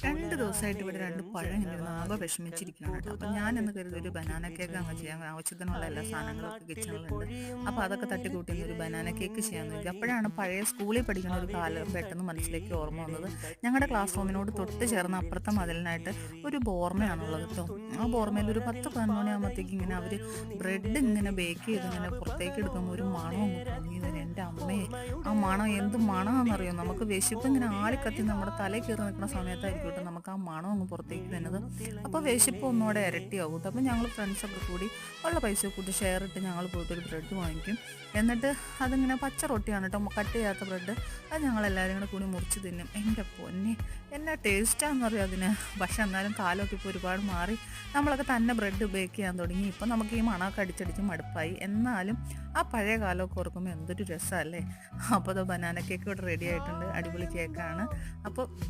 2 ദിവസമായിട്ട് ഇവിടെ 2 പഴം ഇങ്ങനെ ഇരുന്ന് ആകെ വിഷമിച്ചിരിക്കുകയാണ് കേട്ടോ. അപ്പം ഞാനെന്ന് കരുതി ഒരു ബനാന കേക്ക് അങ്ങ് ചെയ്യാൻ ആവശ്യത്തിനുള്ള എല്ലാ സാധനങ്ങളൊക്കെ കിച്ചണിലുണ്ട്. അപ്പോൾ അതൊക്കെ തട്ടിക്കൂട്ടി ഒരു ബനാന കേക്ക് ചെയ്യാമെന്ന് വിചാരിച്ചു. അപ്പോഴാണ് പഴയ സ്കൂളിൽ പഠിക്കുന്ന ഒരു കാലം പെട്ടെന്ന് മനസ്സിലേക്ക് ഓർമ്മ വന്നത്. ഞങ്ങളുടെ ക്ലാസ് റൂമിനോട് തൊട്ട് ചേർന്ന് അപ്പുറത്തെ മതിലിനായിട്ട് ഒരു ബോർമയാണുള്ളത് കേട്ടോ. ആ ബോർമയിൽ ഒരു 10-11 മണിയാകുമ്പോഴത്തേക്ക് ഇങ്ങനെ അവർ ബ്രെഡ് ഇങ്ങനെ ബേക്ക് ചെയ്ത് ഇങ്ങനെ പുറത്തേക്ക് എടുക്കുമ്പോൾ ഒരു മണം അങ്ങ് പൊങ്ങിയതിന് എൻ്റെ അമ്മയെ, ആ മണം എന്ത് മണമാണെന്നറിയോ. നമുക്ക് വിശപ്പ് ഇങ്ങനെ ആളിക്കത്തി നമ്മുടെ തലയിൽ കയറി നിൽക്കുന്ന സമയത്തായിരിക്കും കേട്ടോ നമുക്ക് ആ മണം അങ്ങ് പുറത്തേക്ക് വരുന്നത്. അപ്പോൾ വിശപ്പ് ഒന്നുകൂടെ ഇരട്ടിയാവും കേട്ടോ. അപ്പോൾ ഞങ്ങൾ ഫ്രണ്ട്സൊക്കെ കൂടി ഉള്ള പൈസ കൂട്ടി ഷെയർ ഇട്ട് ഞങ്ങൾ പോയിട്ട് ഒരു ബ്രെഡ് വാങ്ങിക്കും. എന്നിട്ട് അതിങ്ങനെ പച്ച റൊട്ടിയാണ് കേട്ടോ, കട്ട് ചെയ്യാത്ത ബ്രെഡ്. അത് ഞങ്ങളെല്ലാവരും കൂടി മുറിച്ച് തിന്നും. എൻ്റെ പൊന്നെ, എന്നാ ടേസ്റ്റാണെന്നറിയോ അതിന്. പക്ഷെ എന്നാലും കാലമൊക്കെ ഇപ്പോൾ ഒരുപാട് മാറി. നമ്മളൊക്കെ തന്നെ ബ്രെഡ് ബേക്ക് ചെയ്യാൻ തുടങ്ങി. ഇപ്പം നമുക്ക് ഈ മണമൊക്കെ അടിച്ചടിച്ച് മടുപ്പായി. എന്നാലും ആ പഴയ കാലമൊക്കെ ഓർക്കുമ്പോൾ എന്തൊരു രസമല്ലേ. അപ്പോൾ അത് ബനാന കേക്ക് ഇവിടെ റെഡി ആയിട്ടുണ്ട്. അടിപൊളി കേക്കാണ്. അപ്പോൾ